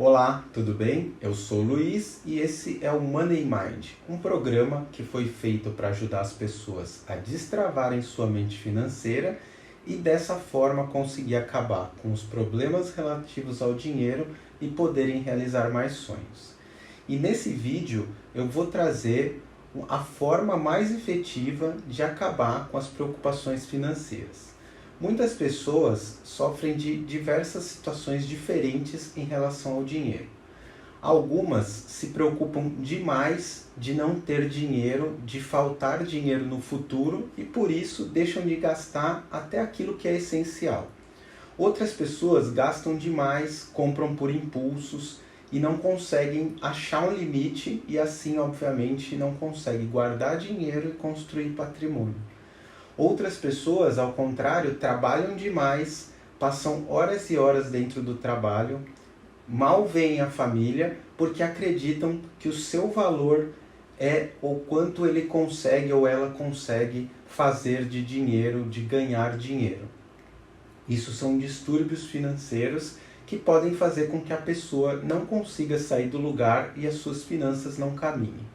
Olá, tudo bem? Eu sou o Luiz e esse é o Money Mind, um programa que foi feito para ajudar as pessoas a destravarem sua mente financeira e dessa forma conseguir acabar com os problemas relativos ao dinheiro e poderem realizar mais sonhos. E nesse vídeo eu vou trazer a forma mais efetiva de acabar com as preocupações financeiras. Muitas pessoas sofrem de diversas situações diferentes em relação ao dinheiro. Algumas se preocupam demais de não ter dinheiro, de faltar dinheiro no futuro e por isso deixam de gastar até aquilo que é essencial. Outras pessoas gastam demais, compram por impulsos e não conseguem achar um limite e assim, obviamente, não conseguem guardar dinheiro e construir patrimônio. Outras pessoas, ao contrário, trabalham demais, passam horas e horas dentro do trabalho, mal veem a família porque acreditam que o seu valor é o quanto ele consegue ou ela consegue fazer de dinheiro, de ganhar dinheiro. Isso são distúrbios financeiros que podem fazer com que a pessoa não consiga sair do lugar e as suas finanças não caminhem.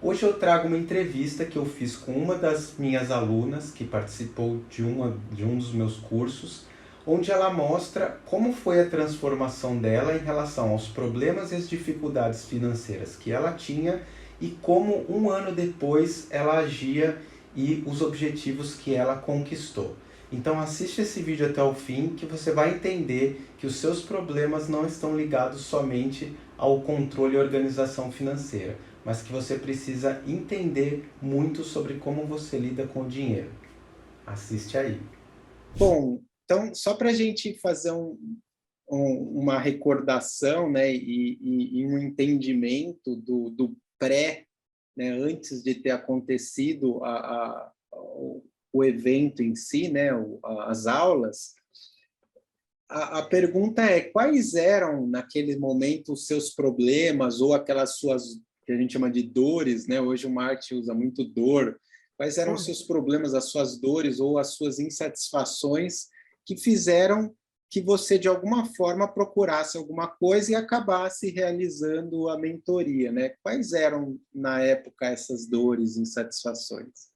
Hoje eu trago uma entrevista que eu fiz com uma das minhas alunas que participou de um dos meus cursos, onde ela mostra como foi a transformação dela em relação aos problemas e as dificuldades financeiras que ela tinha e como um ano depois ela agia e os objetivos que ela conquistou. Então assiste esse vídeo até o fim que você vai entender que os seus problemas não estão ligados somente ao controle e organização financeira, mas que você precisa entender muito sobre como você lida com o dinheiro. Assiste aí. Bom, então só para a gente fazer uma recordação, né, e um entendimento do pré, né, antes de ter acontecido o evento em si, né, as aulas, a pergunta é quais eram, naquele momento, os seus problemas ou aquelas suas, que a gente chama de dores, né? Hoje o marketing usa muito dor. Quais eram os seus problemas, as suas dores ou as suas insatisfações que fizeram que você, de alguma forma, procurasse alguma coisa e acabasse realizando a mentoria, né? Quais eram, na época, essas dores, insatisfações?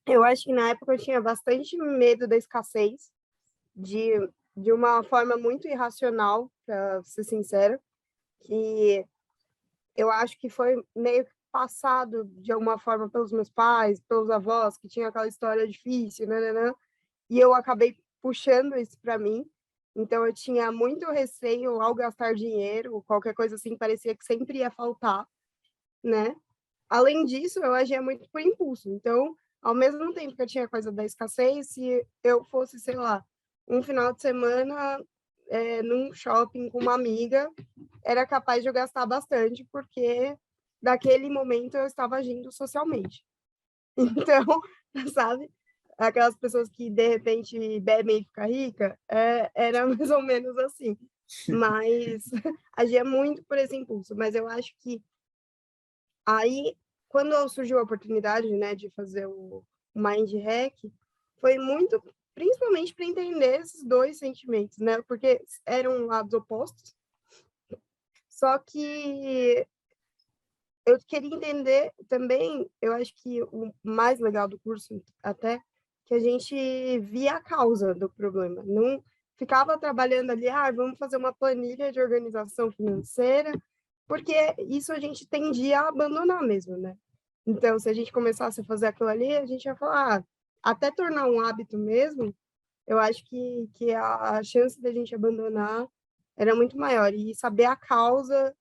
Eu acho que na época eu tinha bastante medo da escassez, de, de uma forma muito irracional, para ser sincera, que eu acho que foi meio que passado de alguma forma pelos meus pais, pelos avós, que tinha aquela história difícil, né, e eu acabei puxando isso para mim. Então eu tinha muito receio ao gastar dinheiro, qualquer coisa assim, parecia que sempre ia faltar, né? Além disso, eu agia muito por impulso. Então, ao mesmo tempo que eu tinha coisa da escassez, se eu fosse, sei lá, um final de semana num shopping com uma amiga, era capaz de eu gastar bastante, porque naquele momento eu estava agindo socialmente. Então, sabe? Aquelas pessoas que de repente bebem e ficam rica, era mais ou menos assim. Mas agia muito por esse impulso. Mas eu acho que aí, quando surgiu a oportunidade, né, de fazer o Mind Hack, foi muito principalmente para entender esses 2 sentimentos, né, porque eram lados opostos, só que eu queria entender também, eu acho que o mais legal do curso até, que a gente via a causa do problema, não ficava trabalhando ali: "Ah, vamos fazer uma planilha de organização financeira", porque isso a gente tendia a abandonar mesmo, né. Então, se a gente começasse a fazer aquilo ali, a gente ia falar: até tornar um hábito mesmo, eu acho que a chance da gente abandonar era muito maior. E saber a causa,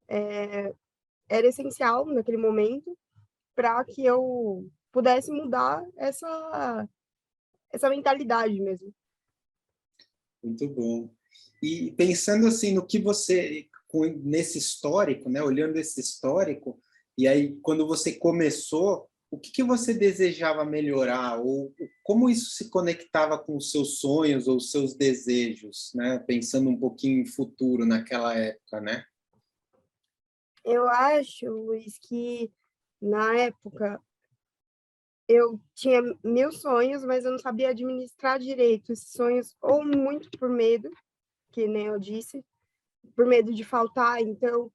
era essencial naquele momento, para que eu pudesse mudar essa mentalidade mesmo. Muito bom. E pensando assim no que você, nesse histórico, né, olhando esse histórico, e aí quando você começou, o que você desejava melhorar ou como isso se conectava com os seus sonhos ou os seus desejos, né, pensando um pouquinho em futuro naquela época, né? Eu acho, Luiz, que na época eu tinha 1000 sonhos, mas eu não sabia administrar direito esses sonhos, ou muito por medo, que nem eu disse, por medo de faltar, então,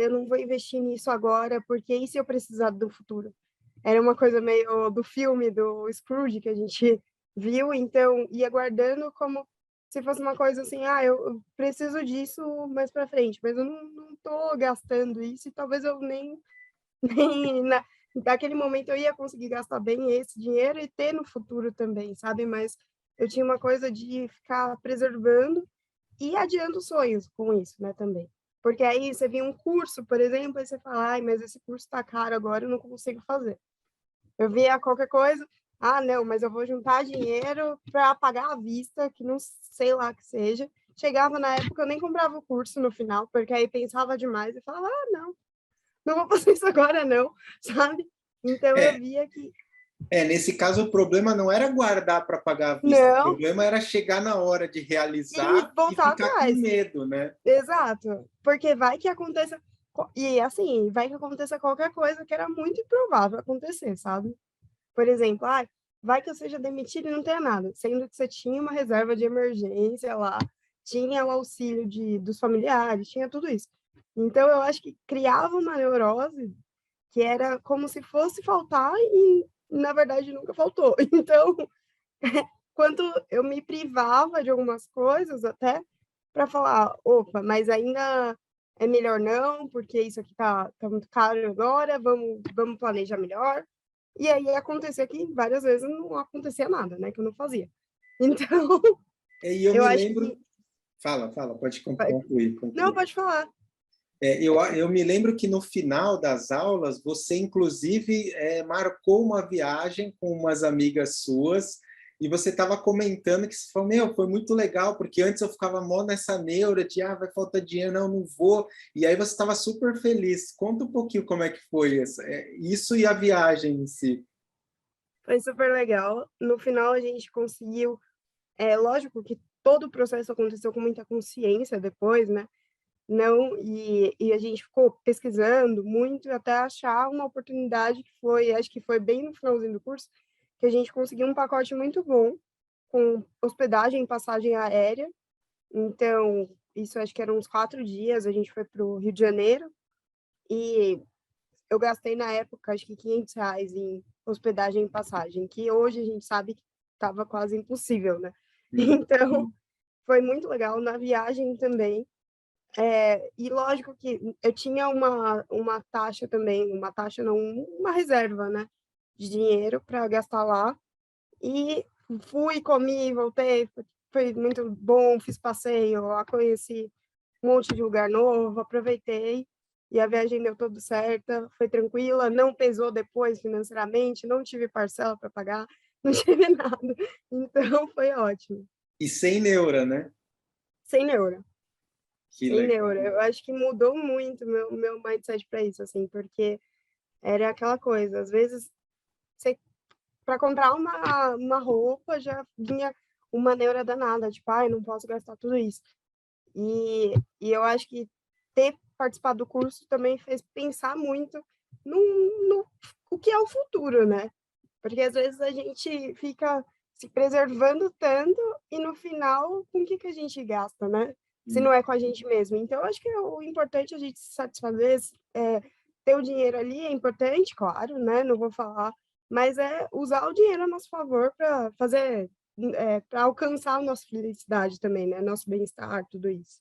eu não vou investir nisso agora, porque e se eu precisar do futuro? Era uma coisa meio do filme do Scrooge que a gente viu, então ia guardando como se fosse uma coisa assim, eu preciso disso mais para frente, mas eu não tô gastando isso e talvez eu nem nem naquele momento eu ia conseguir gastar bem esse dinheiro e ter no futuro também, sabe, mas eu tinha uma coisa de ficar preservando e adiando sonhos com isso, né, também. Porque aí você via um curso, por exemplo, aí você fala: "Ai, mas esse curso está caro agora, eu não consigo fazer". Eu via qualquer coisa: "Ah, não, mas eu vou juntar dinheiro para pagar à vista", que não sei lá que seja. Chegava na época, eu nem comprava o curso no final, porque aí pensava demais e falava: "Ah, não vou fazer isso agora não", sabe. Então eu É, via que nesse caso o problema não era guardar para pagar à vista, o não, problema era chegar na hora de e realizar e voltar ficar com atrás. medo, né? Exato, porque vai que aconteça e assim, vai que aconteça qualquer coisa que era muito improvável acontecer, sabe. Por exemplo, vai que eu seja demitida e não tenha nada, sendo que você tinha uma reserva de emergência lá, tinha o auxílio dos familiares, tinha tudo isso. Então eu acho que criava uma neurose que era como se fosse faltar e, na verdade, nunca faltou. Então, quando eu me privava de algumas coisas até para falar: "Opa, mas ainda é melhor não, porque isso aqui tá muito caro agora, vamos planejar melhor". E aí acontecia que várias vezes não acontecia nada, né, que eu não fazia. Então, E eu eu me acho que lembro. Fala, pode concluir, não, concluir. pode falar. Eu me lembro que no final das aulas, você inclusive marcou uma viagem com umas amigas suas e você estava comentando que você falou, meu, foi muito legal, porque antes eu ficava mó nessa neura de, vai faltar dinheiro, não vou. E aí você estava super feliz. Conta um pouquinho como é que foi isso e a viagem em si. Foi super legal. No final a gente conseguiu lógico que todo o processo aconteceu com muita consciência depois, né, não e a gente ficou pesquisando muito até achar uma oportunidade que foi acho que foi bem no finalzinho do curso, que a gente conseguiu um pacote muito bom, com hospedagem e passagem aérea. Então, isso acho que eram uns 4 dias, a gente foi para o Rio de Janeiro, e eu gastei na época acho que R$ 500 em hospedagem e passagem, que hoje a gente sabe que estava quase impossível, né. Hum. Então, foi muito legal, na viagem também, e lógico que eu tinha uma taxa também, uma taxa não, uma reserva, né, de dinheiro para gastar lá, e fui, comi, voltei, foi muito bom, fiz passeio lá, conheci um monte de lugar novo, aproveitei, e a viagem deu tudo certa, foi tranquila, não pesou depois financeiramente, não tive parcela para pagar, não tive nada, então foi ótimo. E sem neura, né? Sem neura. Que Sem legal. neura. Eu acho que mudou muito meu mindset para isso, assim, porque era aquela coisa, às vezes você para comprar uma roupa já vinha uma neura danada, tipo: "Ai, não posso gastar tudo isso". E eu acho que ter participado do curso também fez pensar muito no o que é o futuro, né. Porque às vezes a gente fica se preservando tanto e no final com o que que a gente gasta, né, se Hum. não é com a gente mesmo. Então eu acho que o importante é a gente se satisfazer, ter o dinheiro ali é importante, claro, né, não vou falar, mas é usar o dinheiro a nosso favor para fazer, pra alcançar a nossa felicidade também, né, nosso bem-estar, tudo isso.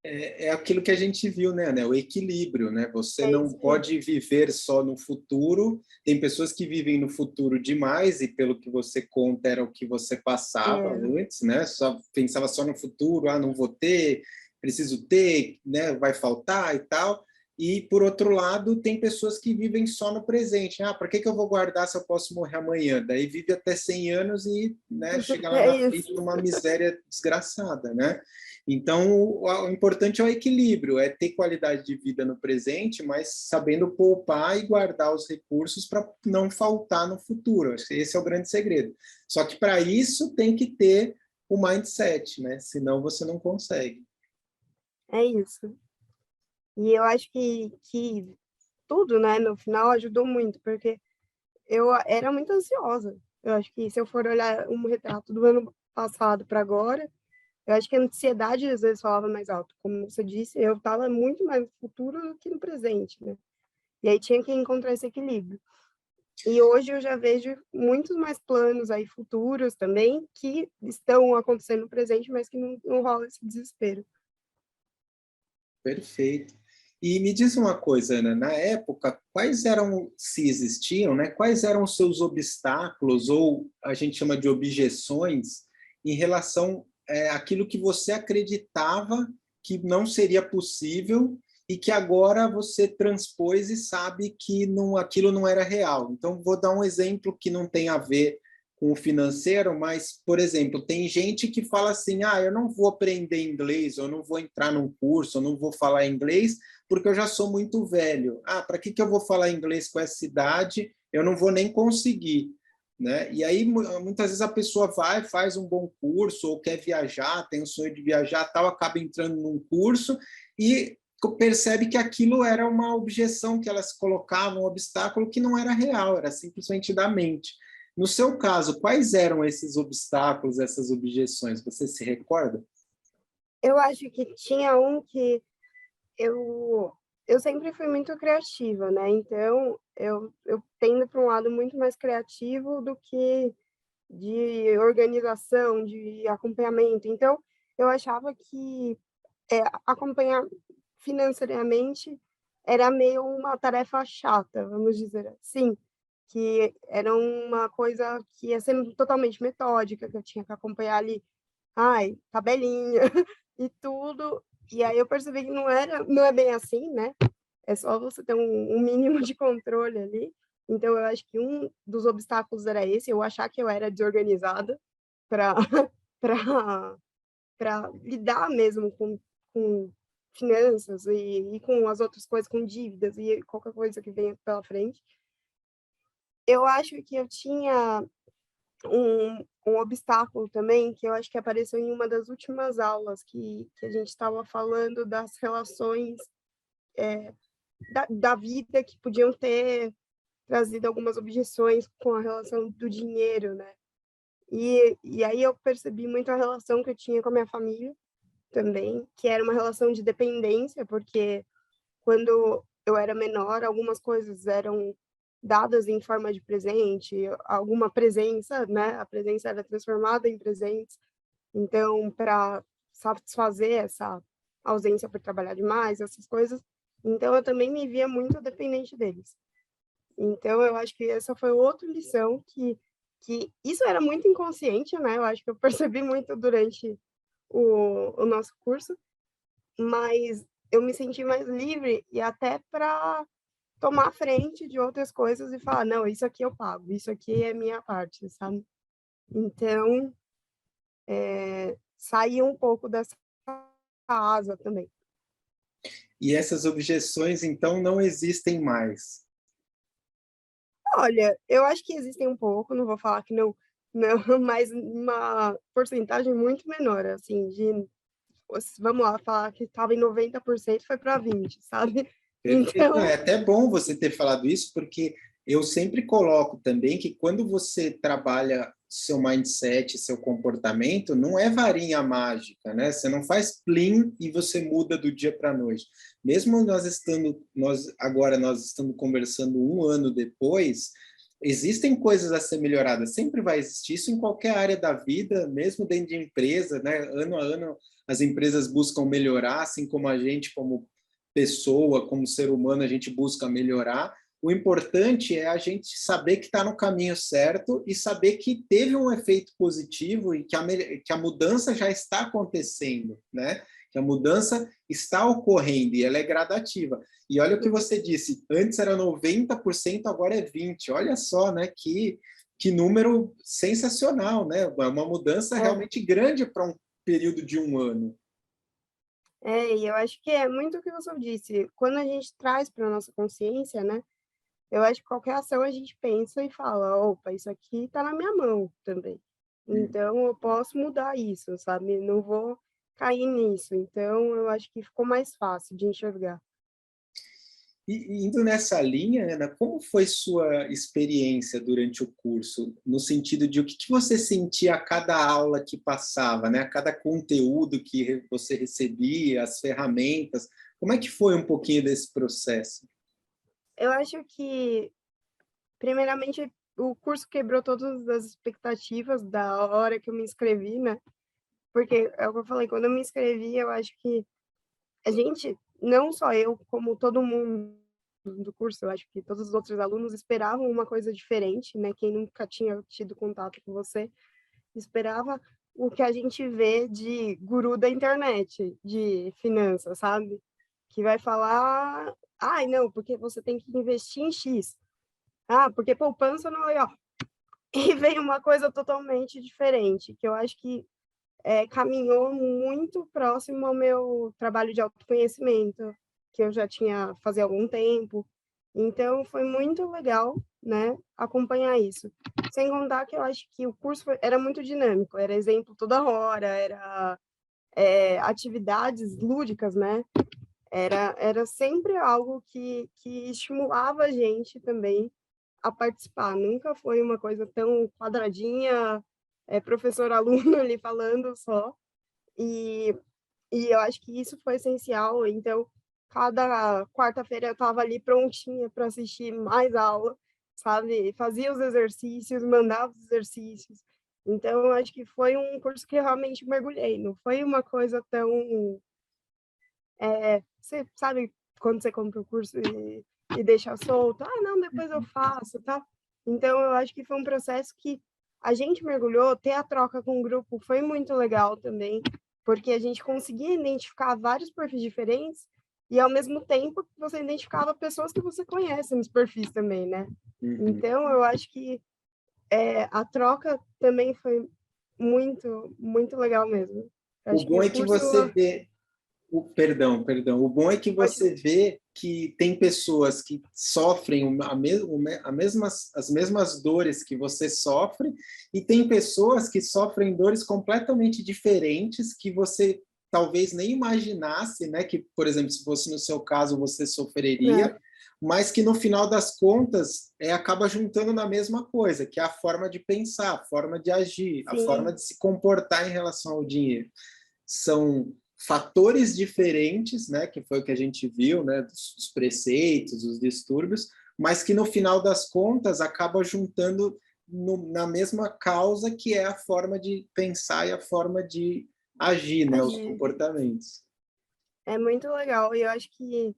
É aquilo que a gente viu, né, o equilíbrio, né? Você É não isso aí. pode viver só no futuro. Tem pessoas que vivem no futuro demais e pelo que você conta era o que você passava É, antes, né? Só pensava só no futuro, não vou ter, preciso ter, né? Vai faltar e tal. E por outro lado, tem pessoas que vivem só no presente. Para que eu vou guardar se eu posso morrer amanhã? Daí vive até 100 anos e, né, chega lá é na frente isso. numa miséria desgraçada, né? Então, o importante é o equilíbrio, é ter qualidade de vida no presente, mas sabendo poupar e guardar os recursos para não faltar no futuro. Acho que esse é o grande segredo. Só que para isso tem que ter o mindset, né? Senão você não consegue. É isso. E eu acho que tudo, né, no final ajudou muito, porque eu era muito ansiosa. Eu acho que se eu for olhar um retrato do ano passado para agora, Eu acho que a ansiedade às vezes falava mais alto. Como você disse, eu estava muito mais no futuro do que no presente, né? E aí tinha que encontrar esse equilíbrio. E hoje eu já vejo muitos mais planos aí futuros também que estão acontecendo no presente, mas que não rola esse desespero. Perfeito. E me diz uma coisa, Ana, na época, quais eram, se existiam, né, quais eram os seus obstáculos, ou a gente chama de objeções, em relação àquilo que você acreditava que não seria possível e que agora você transpôs e sabe que não, aquilo não era real. Então, vou dar um exemplo que não tem a ver com o financeiro, mas, por exemplo, tem gente que fala assim, eu não vou aprender inglês, eu não vou entrar num curso, eu não vou falar inglês, porque eu já sou muito velho. Para que eu vou falar inglês com essa idade? Eu não vou nem conseguir. Né? E aí, muitas vezes, a pessoa vai, faz um bom curso, ou quer viajar, tem o sonho de viajar, tal, acaba entrando num curso e percebe que aquilo era uma objeção que elas colocavam, um obstáculo que não era real, era simplesmente da mente. No seu caso, quais eram esses obstáculos, essas objeções? Você se recorda? Eu acho que tinha um que eu sempre fui muito criativa, né? Então, eu tendo para um lado muito mais criativo do que de organização, de acompanhamento. Então, eu achava que acompanhar financeiramente era meio uma tarefa chata, vamos dizer assim, que era uma coisa que ia ser totalmente metódica, que eu tinha que acompanhar ali, tabelinha e tudo. E aí eu percebi que não é bem assim, né? É só você ter um mínimo de controle ali. Então, eu acho que um dos obstáculos era esse, eu achar que eu era desorganizada para para lidar mesmo com finanças e com as outras coisas, com dívidas e qualquer coisa que venha pela frente. Eu acho que eu tinha um obstáculo também, que eu acho que apareceu em uma das últimas aulas que a gente estava falando das relações da vida que podiam ter trazido algumas objeções com a relação do dinheiro, né? E aí eu percebi muito a relação que eu tinha com a minha família também, que era uma relação de dependência, porque quando eu era menor, algumas coisas eram dadas em forma de presente, alguma presença, né? A presença era transformada em presentes. Então, para satisfazer essa ausência por trabalhar demais, essas coisas, então eu também me via muito dependente deles. Então, eu acho que essa foi outra lição que isso era muito inconsciente, né? Eu acho que eu percebi muito durante o nosso curso, mas eu me senti mais livre e até para tomar frente de outras coisas e falar, não, isso aqui eu pago, isso aqui é minha parte, sabe? Então, sair um pouco dessa asa também. E essas objeções, então, não existem mais. Olha, eu acho que existem um pouco, não vou falar que não, não, mas uma porcentagem muito menor, assim, vamos lá, falar que estava em 90% foi para 20%, sabe? Perfeito. Não, Então, é até bom você ter falado isso, porque eu sempre coloco também que quando você trabalha seu mindset, seu comportamento, não é varinha mágica, né? Você não faz plim e você muda do dia para a noite. Mesmo nós estando conversando um ano depois, existem coisas a ser melhoradas. Sempre vai existir isso em qualquer área da vida, mesmo dentro de empresa, né? Ano a ano as empresas buscam melhorar, assim como a gente, como pessoa, como ser humano, a gente busca melhorar. O importante é a gente saber que está no caminho certo e saber que teve um efeito positivo e que a mudança já está acontecendo, né? Que a mudança está ocorrendo e ela é gradativa. E olha o que você disse, antes era 90%, agora é 20%. Olha só, né? Que número sensacional, né? Uma mudança realmente grande para um período de um ano. e eu acho que é muito o que você disse. Quando a gente traz para a nossa consciência, né? Eu acho que qualquer ação a gente pensa e fala, opa, isso aqui está na minha mão também. Então, eu posso mudar isso, sabe? Não vou cair nisso. Então, eu acho que ficou mais fácil de enxergar. E indo nessa linha, Ana, como foi sua experiência durante o curso, no sentido de o que você sentia a cada aula que passava, né? A cada conteúdo que você recebia, as ferramentas, como é que foi um pouquinho desse processo? Eu acho que, primeiramente, o curso quebrou todas as expectativas da hora que eu me inscrevi, né? Porque é o que eu falei, quando eu me inscrevi, eu acho que a gente, não só eu, como todo mundo do curso, eu acho que todos os outros alunos esperavam uma coisa diferente, né? Quem nunca tinha tido contato com você, esperava o que a gente vê de guru da internet, de finanças, sabe? Que vai falar, ai, não, porque você tem que investir em X. Ah, porque poupança não é legal. E veio uma coisa totalmente diferente, que eu acho que caminhou muito próximo ao meu trabalho de autoconhecimento, que eu já tinha fazia algum tempo. Então, foi muito legal, né, acompanhar isso. Sem contar que eu acho que o curso era muito dinâmico, era exemplo toda hora, era atividades lúdicas, né? Era sempre algo que estimulava a gente também a participar. Nunca foi uma coisa tão quadradinha, professor-aluno ali falando só. E, e eu acho que isso foi essencial. Então, cada quarta-feira eu estava ali prontinha para assistir mais aula, sabe? Fazia os exercícios, mandava os exercícios. Então, eu acho que foi um curso que eu realmente mergulhei. Não foi uma coisa tão... você sabe quando você compra o curso e deixa solto? Ah, não, depois eu faço, tá? Então, eu acho que foi um processo que a gente mergulhou, ter a troca com o grupo foi muito legal também, porque a gente conseguia identificar vários perfis diferentes e, ao mesmo tempo, você identificava pessoas que você conhece nos perfis também, né? Uhum. Então, eu acho que a troca também foi muito, muito legal mesmo. Eu O acho que bom o é que curso... você vê perdão. O bom é que Pode... você vê que tem pessoas que sofrem as mesmas dores que você sofre, e tem pessoas que sofrem dores completamente diferentes que você talvez nem imaginasse, né? Que, por exemplo, se fosse no seu caso, você sofreria, mas que no final das contas acaba juntando na mesma coisa, que é a forma de pensar, a forma de agir, a forma Sim, de se comportar em relação ao dinheiro. São fatores diferentes, né, que foi o que a gente viu, né, dos preceitos, dos distúrbios, mas que no final das contas acaba juntando na mesma causa, que é a forma de pensar e a forma de agir, né, os agir. comportamentos. É muito legal. E eu acho que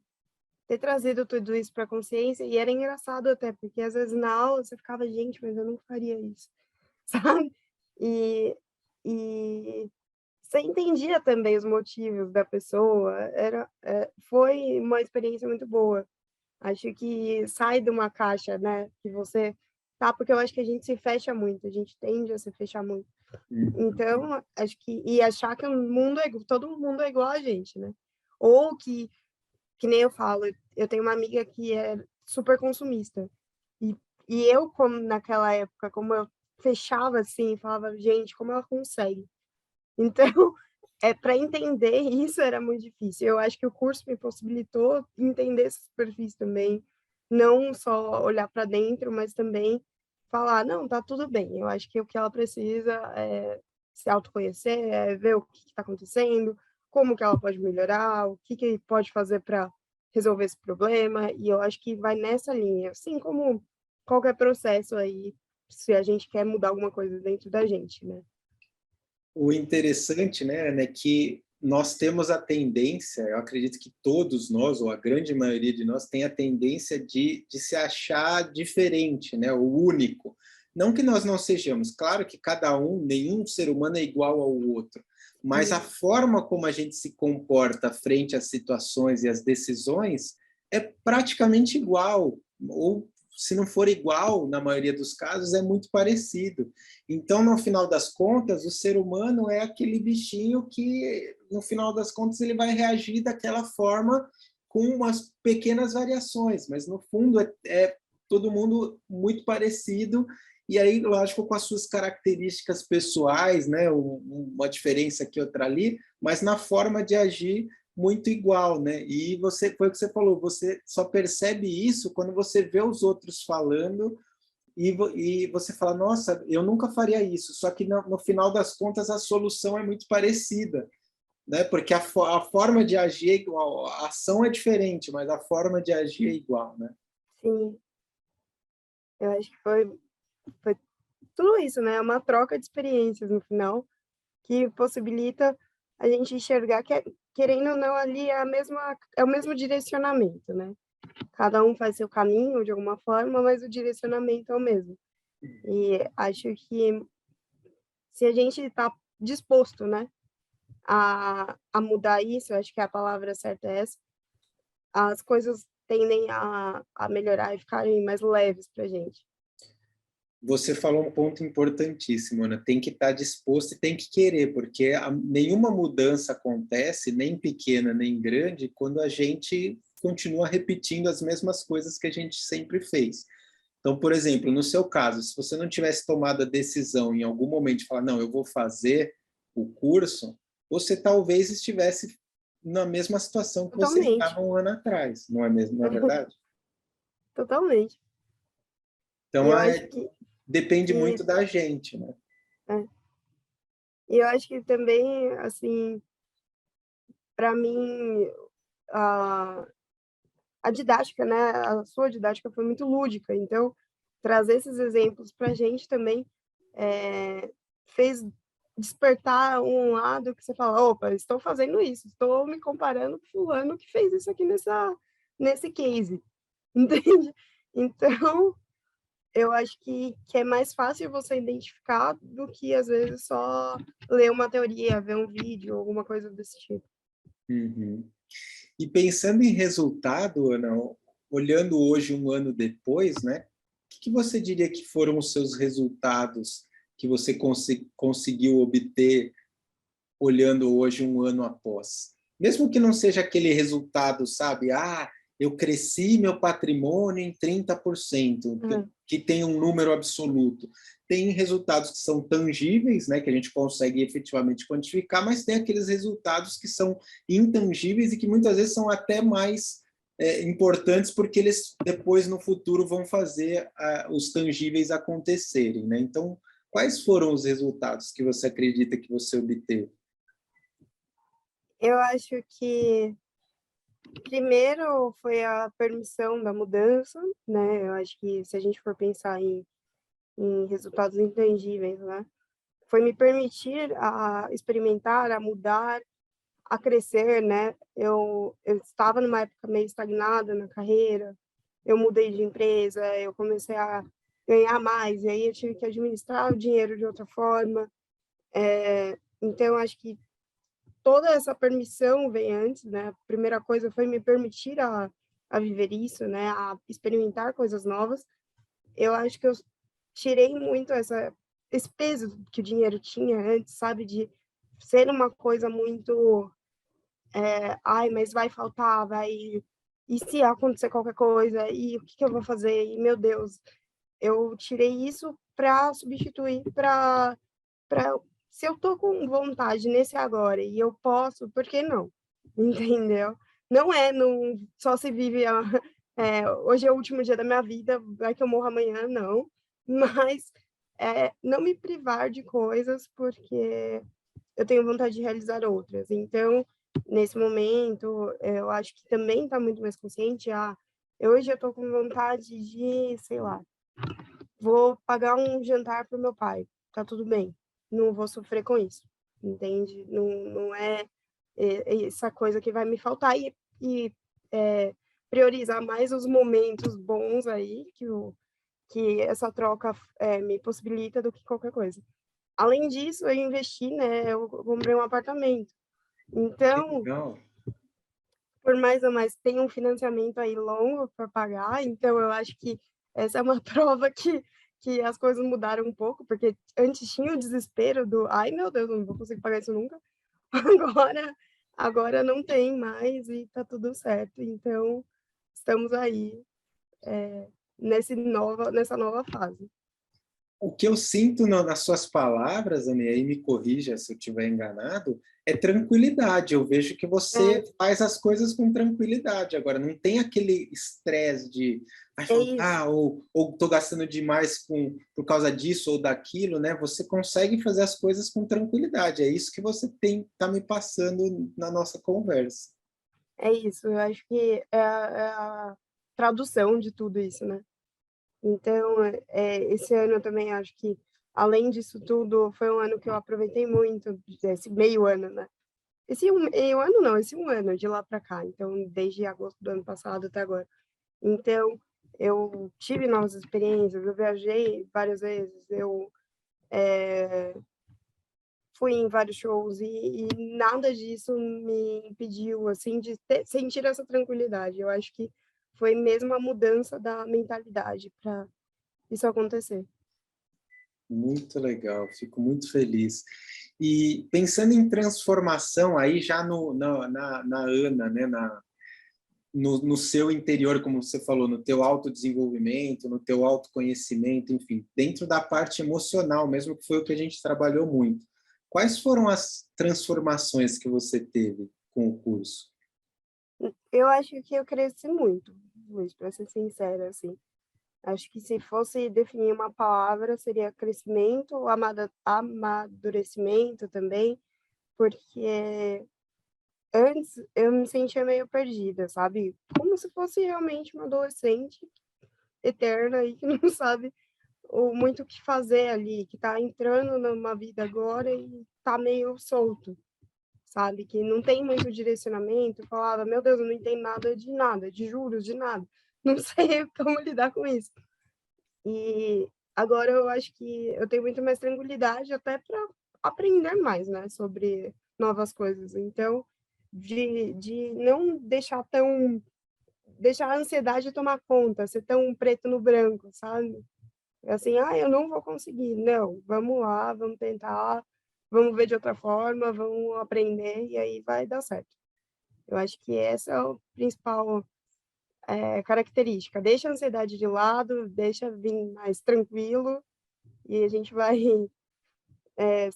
ter trazido tudo isso para a consciência, e era engraçado até, porque às vezes na aula você ficava, gente, mas eu não faria isso, sabe? E, e você entendia também os motivos da pessoa, foi uma experiência muito boa. Acho que sai de uma caixa, né, que você tá, porque eu acho que a gente se fecha muito, a gente tende a se fechar muito. Então, acho que, e achar que o mundo todo mundo é igual a gente, né? Ou que nem eu falo, eu tenho uma amiga que é super consumista. E, e eu, como naquela época, como eu fechava assim, falava, gente, como ela consegue? Então, para entender isso era muito difícil. Eu acho que o curso me possibilitou entender esses perfis também, não só olhar para dentro, mas também falar, não, tá tudo bem. Eu acho que o que ela precisa é se autoconhecer, é ver o que está acontecendo, como que ela pode melhorar, o que pode fazer para resolver esse problema. E eu acho que vai nessa linha, assim como qualquer processo aí, se a gente quer mudar alguma coisa dentro da gente, né? O interessante, né, é que nós temos a tendência, eu acredito que todos nós, ou a grande maioria de nós, tem a tendência de se achar diferente, né, o único. Não que nós não sejamos, claro que cada um, nenhum ser humano é igual ao outro, mas a forma como a gente se comporta frente às situações e às decisões é praticamente igual, ou se não for igual, na maioria dos casos, é muito parecido. Então, no final das contas, o ser humano é aquele bichinho que, no final das contas, ele vai reagir daquela forma com umas pequenas variações, mas no fundo é todo mundo muito parecido, e aí, lógico, com as suas características pessoais, né, uma diferença aqui, outra ali, mas na forma de agir muito igual, né? E foi o que você falou, você só percebe isso quando você vê os outros falando e você fala, nossa, eu nunca faria isso, só que no final das contas a solução é muito parecida, né? Porque a forma de agir é igual, a ação é diferente, mas a forma de agir é igual, né? Sim, eu acho que foi tudo isso, né? É uma troca de experiências no final, que possibilita a gente enxergar que, querendo ou não, ali é o mesmo direcionamento, né? Cada um faz seu caminho de alguma forma, mas o direcionamento é o mesmo. E acho que se a gente está disposto, né, a mudar isso, acho que a palavra certa é essa, as coisas tendem a melhorar e ficarem mais leves para a gente. Você falou um ponto importantíssimo, Ana. Tem que estar disposto e tem que querer, porque nenhuma mudança acontece, nem pequena nem grande, quando a gente continua repetindo as mesmas coisas que a gente sempre fez. Então, por exemplo, no seu caso, se você não tivesse tomado a decisão em algum momento de falar, não, eu vou fazer o curso, você talvez estivesse na mesma situação que você Totalmente. estava um ano atrás, não é mesmo? Não é verdade? Totalmente. E Então, eu acho depende que muito da gente, né? é. E eu acho que também, assim, para mim, a, a didática, né, a sua didática foi muito lúdica, então trazer esses exemplos para a gente também fez despertar um lado que você fala, opa, estou fazendo isso, estou me comparando com fulano que fez isso aqui nesse case, entende? Então, eu acho que é mais fácil você identificar do que, às vezes, só ler uma teoria, ver um vídeo, alguma coisa desse tipo. Uhum. E pensando em resultado, Ana, olhando hoje um ano depois, né? O que você diria que foram os seus resultados que você conseguiu obter olhando hoje um ano após? Mesmo que não seja aquele resultado, sabe? Ah, eu cresci meu patrimônio em 30%, Uhum. que tem um número absoluto. Tem resultados que são tangíveis, né, que a gente consegue efetivamente quantificar, mas tem aqueles resultados que são intangíveis e que muitas vezes são até mais importantes porque eles depois no futuro vão fazer os tangíveis acontecerem, né? Então, quais foram os resultados que você acredita que você obteve? Eu acho que primeiro foi a permissão da mudança, né? Eu acho que se a gente for pensar em resultados intangíveis, né? Foi me permitir a experimentar, a mudar, a crescer, né? Eu estava numa época meio estagnada na carreira, eu mudei de empresa, eu comecei a ganhar mais, e aí eu tive que administrar o dinheiro de outra forma. Então, acho que toda essa permissão vem antes, né? A primeira coisa foi me permitir a viver isso, né? A experimentar coisas novas. Eu acho que eu tirei muito esse peso que o dinheiro tinha antes, sabe? De ser uma coisa muito, ai, mas vai faltar, vai. E se acontecer qualquer coisa? E o que eu vou fazer? E, meu Deus, eu tirei isso para substituir para se eu tô com vontade nesse agora e eu posso, por que não? Entendeu? Não é não só se vive hoje é o último dia da minha vida, vai que eu morro amanhã, não. Mas não me privar de coisas porque eu tenho vontade de realizar outras. Então, nesse momento, eu acho que também está muito mais consciente. Hoje eu estou com vontade de, sei lá, vou pagar um jantar para o meu pai, tá tudo bem, não vou sofrer com isso, entende? Não é essa coisa que vai me faltar e priorizar mais os momentos bons aí que essa troca me possibilita do que qualquer coisa. Além disso, eu investi, né? Eu comprei um apartamento. Que Então, legal. por mais ou mais, tem um financiamento aí longo para pagar, então eu acho que essa é uma prova que as coisas mudaram um pouco, porque antes tinha o desespero do, ai meu Deus, não vou conseguir pagar isso nunca, agora não tem mais e tá tudo certo, então estamos aí nessa nova fase. O que eu sinto nas suas palavras, Anne, aí me corrija se eu estiver enganado, é tranquilidade. Eu vejo que você faz as coisas com tranquilidade. Agora, não tem aquele estresse de vai É isso. faltar, ou estou gastando demais por causa disso ou daquilo, né? Você consegue fazer as coisas com tranquilidade. É isso que você tá me passando na nossa conversa. É isso, eu acho que é a tradução de tudo isso, né. Então, esse ano eu também acho que, além disso tudo, foi um ano que eu aproveitei muito, esse meio ano, né. Esse meio ano não, esse um ano de lá para cá, então desde agosto do ano passado até agora. Então, eu tive novas experiências, eu viajei várias vezes, eu fui em vários shows e nada disso me impediu, assim, de sentir essa tranquilidade. Eu acho que foi mesmo a mudança da mentalidade para isso acontecer. Muito legal, fico muito feliz. E pensando em transformação, aí já na Ana, né, no seu interior, como você falou, no teu autodesenvolvimento, no teu autoconhecimento, enfim, dentro da parte emocional, mesmo que foi o que a gente trabalhou muito. Quais foram as transformações que você teve com o curso? Eu acho que eu cresci muito, Luiz, para ser sincera, assim. Acho que se fosse definir uma palavra, seria crescimento, amadurecimento também, porque antes eu me sentia meio perdida, sabe? Como se fosse realmente uma adolescente eterna aí que não sabe muito o que fazer ali, que tá entrando numa vida agora e tá meio solto, sabe? Que não tem muito direcionamento. Falava, meu Deus, eu não entendo nada, de juros, de nada. Não sei como lidar com isso. E agora eu acho que eu tenho muito mais tranquilidade até para aprender mais, né, sobre novas coisas. Então, de não deixar a ansiedade tomar conta, ser tão preto no branco, sabe? Assim, ah, eu não vou conseguir. Não, vamos lá, vamos tentar, vamos ver de outra forma, vamos aprender e aí vai dar certo. Eu acho que essa é o principal característica. Deixa a ansiedade de lado, deixa vir mais tranquilo e a gente vai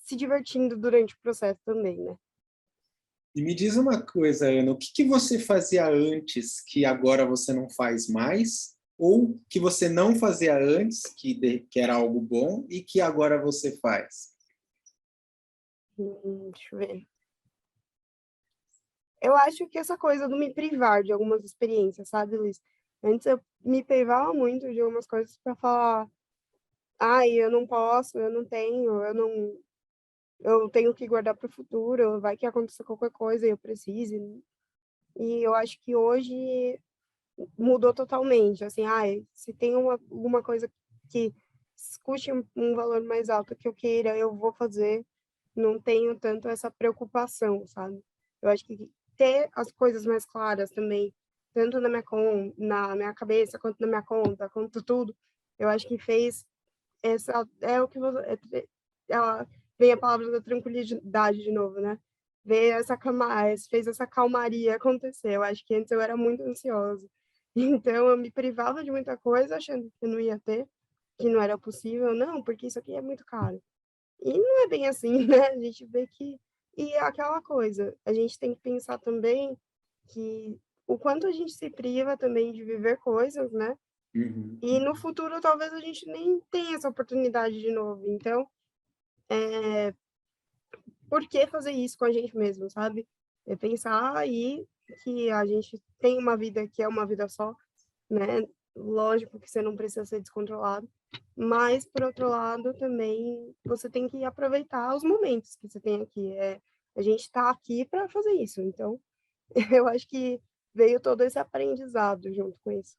se divertindo durante o processo também, né? E me diz uma coisa, Ana, o que você fazia antes que agora você não faz mais? Ou que você não fazia antes, que era algo bom, e que agora você faz? Deixa eu ver. Eu acho que essa coisa do me privar de algumas experiências, sabe, Luiz? Antes eu me privava muito de algumas coisas para falar, ai, eu não posso, eu não tenho, eu tenho que guardar para o futuro, vai que aconteça qualquer coisa e eu precise. E eu acho que hoje mudou totalmente, assim, ai, se tem alguma coisa que custe um valor mais alto que eu queira, eu vou fazer. Não tenho tanto essa preocupação, sabe? Eu acho que ter as coisas mais claras também, tanto na minha cabeça, quanto na minha conta, quanto tudo, eu acho que fez essa é o que você ela vem a palavra da tranquilidade de novo, né? Fez essa calmaria acontecer. Eu acho que antes eu era muito ansiosa. Então eu me privava de muita coisa achando que não ia ter, que não era possível. Não, porque isso aqui é muito caro. E não é bem assim, né? A gente vê que e é aquela coisa, a gente tem que pensar também que o quanto a gente se priva também de viver coisas, né? Uhum. E no futuro talvez a gente nem tenha essa oportunidade de novo. Então, por que fazer isso com a gente mesmo, sabe? É pensar aí que a gente tem uma vida que é uma vida só, né? Lógico que você não precisa ser descontrolado, mas por outro lado também você tem que aproveitar os momentos que você tem aqui. A gente está aqui para fazer isso, então eu acho que veio todo esse aprendizado junto com isso.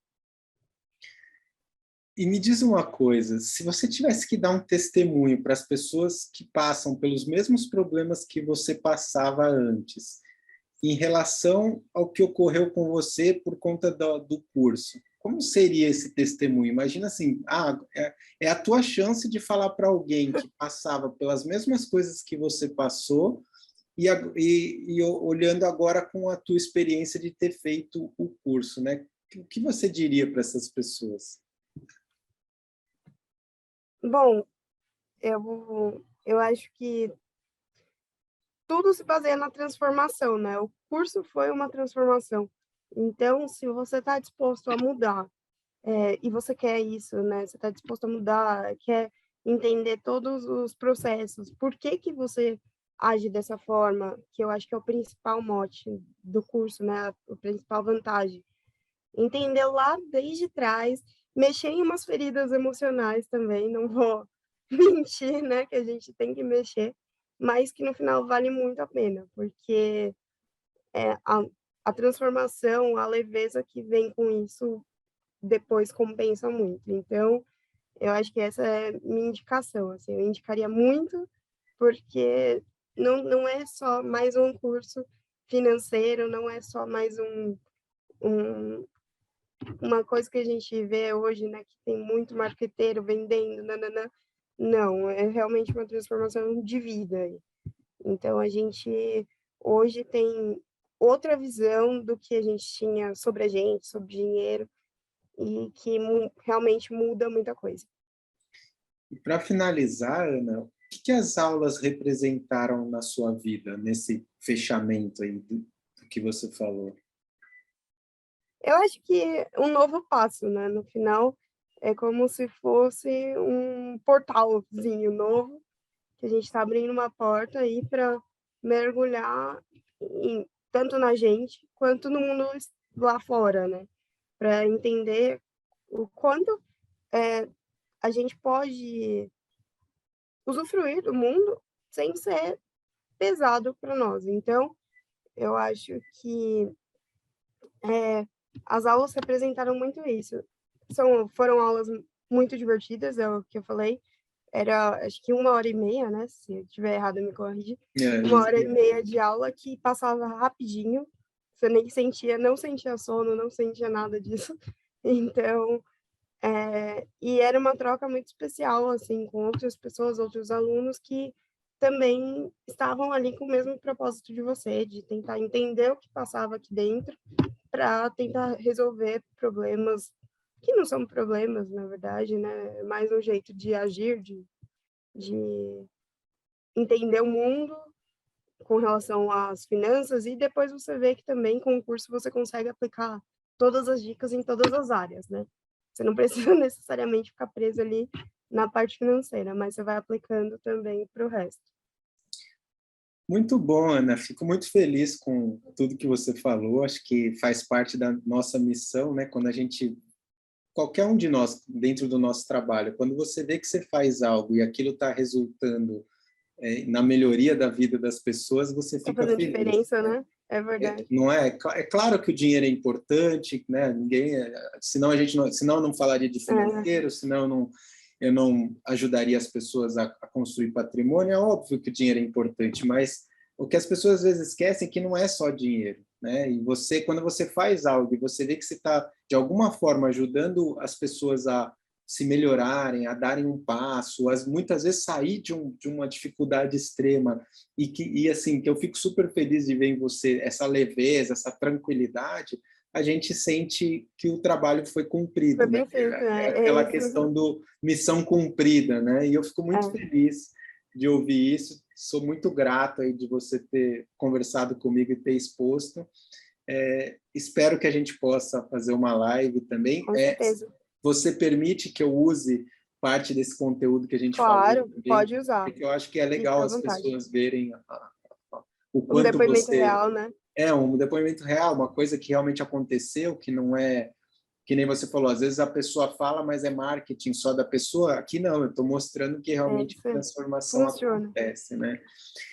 E me diz uma coisa, se você tivesse que dar um testemunho para as pessoas que passam pelos mesmos problemas que você passava antes, em relação ao que ocorreu com você por conta do curso, como seria esse testemunho? Imagina assim, é a tua chance de falar para alguém que passava pelas mesmas coisas que você passou e olhando agora com a tua experiência de ter feito o curso, né? O que você diria para essas pessoas? Bom, eu acho que tudo se baseia na transformação, né? O curso foi uma transformação. Então, se você está disposto a mudar, e você quer isso, né? Você está disposto a mudar, quer entender todos os processos, por que que você age dessa forma, que eu acho que é o principal mote do curso, né? A principal vantagem. Entender lá desde trás, mexer em umas feridas emocionais também, não vou mentir, né? Que a gente tem que mexer, mas que no final vale muito a pena, porque a transformação, a leveza que vem com isso depois compensa muito. Então, eu acho que essa é minha indicação, assim, eu indicaria muito, porque não é só mais um curso financeiro, não é só mais um uma coisa que a gente vê hoje, né, que tem muito marqueteiro vendendo, nananã. Não, é realmente uma transformação de vida. Então, a gente hoje tem outra visão do que a gente tinha sobre a gente, sobre dinheiro, e que realmente muda muita coisa. E para finalizar, Ana, o que as aulas representaram na sua vida, nesse fechamento aí do que você falou? Eu acho que um novo passo, né? No final, é como se fosse um portalzinho novo, que a gente está abrindo uma porta aí para mergulhar tanto na gente quanto no mundo lá fora, né? Para entender o quanto a gente pode usufruir do mundo sem ser pesado para nós. Então, eu acho que as aulas representaram muito isso. Foram aulas muito divertidas, é o que eu falei. Era, acho que 1h30, né? Se eu estiver errado, me corrige. 1h30 de aula que passava rapidinho. Você nem sentia, não sentia sono, não sentia nada disso. Então, e era uma troca muito especial, assim, com outras pessoas, outros alunos que também estavam ali com o mesmo propósito de você, de tentar entender o que passava aqui dentro para tentar resolver problemas que não são problemas, na verdade, né? É mais um jeito de agir, de entender o mundo com relação às finanças, e depois você vê que também com o curso você consegue aplicar todas as dicas em todas as áreas, né? Você não precisa necessariamente ficar preso ali na parte financeira, mas você vai aplicando também para o resto. Muito bom, Ana. Fico muito feliz com tudo que você falou. Acho que faz parte da nossa missão, né? Quando a gente, qualquer um de nós, dentro do nosso trabalho, quando você vê que você faz algo e aquilo está resultando na melhoria da vida das pessoas, você Tá fica fazendo feliz. diferença, né? É verdade. Não é? É claro que o dinheiro é importante, né? Ninguém, senão a gente não, senão eu não falaria de financeiro, senão eu não ajudaria as pessoas a construir patrimônio. É óbvio que o dinheiro é importante, mas o que as pessoas às vezes esquecem é que não é só dinheiro, né? E você, quando você faz algo e você vê que você está de alguma forma ajudando as pessoas a se melhorarem, a darem um passo, muitas vezes sair de uma dificuldade extrema, e assim, que eu fico super feliz de ver em você essa leveza, essa tranquilidade, a gente sente que o trabalho foi cumprido, Foi né? bem feito, né? Aquela questão do missão cumprida, né? E eu fico muito feliz de ouvir isso, sou muito grato aí de você ter conversado comigo e ter exposto. Espero que a gente possa fazer uma live também. Com certeza. Você permite que eu use parte desse conteúdo que a gente falou? Claro, Também? pode usar. Porque eu acho que é Fique legal à as vontade. pessoas verem o Um quanto depoimento você... real, né? Um depoimento real, uma coisa que realmente aconteceu, que não é... Que nem você falou, às vezes a pessoa fala, mas é marketing só da pessoa. Aqui não, eu estou mostrando que realmente a transformação Funciona. acontece, né?